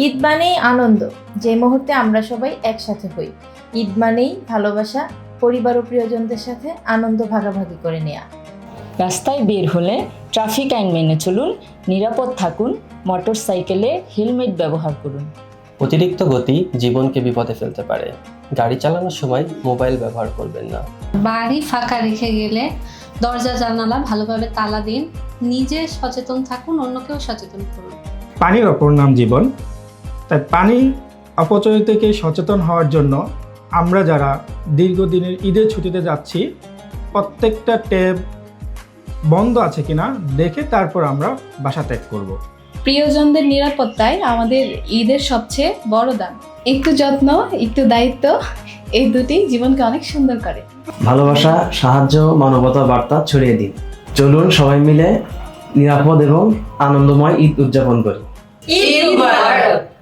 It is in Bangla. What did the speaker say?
ঈদ মানেই আনন্দ, যে মুহূর্তে আমরা সবাই একসাথে হই। ঈদ মানেই ভালোবাসা, পরিবার ও প্রিয়জনদের সাথে আনন্দ ভাগাভাগি করে নেওয়া। রাস্তায় বের হলে ট্রাফিক আইন মেনে চলুন, নিরাপদ থাকুন, মোটরসাইকেলে হেলমেট ব্যবহার করুন। অতিরিক্ত গতি জীবনকে বিপদে ফেলতে পারে। গাড়ি চালানোর সময় মোবাইল ব্যবহার করবেন না। বাড়ি ফাঁকা রেখে গেলে দরজা জানালা ভালোভাবে তালা দিন। নিজে সচেতন থাকুন, অন্যকেও সচেতন করুন। পানির অপর নাম জীবন, তাই পানি অপচয় থেকে সচেতন হওয়ার জন্য আমরা যারা দীর্ঘদিনের ঈদের ছুটিতে যাচ্ছি, প্রত্যেকটা ট্যাপ বন্ধ আছে কিনা দেখে তারপর আমরা বাসা ত্যাগ করব। প্রিয়জনদের নিরাপত্তায় আমাদের ঈদের সবচেয়ে বড় দান। একটু যত্ন, একটু দায়িত্ব, এই দুটি জীবনকে অনেক সুন্দর করে। ভালোবাসা, সাহায্য, মানবতার বার্তা ছড়িয়ে দিন। চলুন সবাই মিলে নিরাপদ এবং আনন্দময় ঈদ উদযাপন করি। ঈদ মুবারক।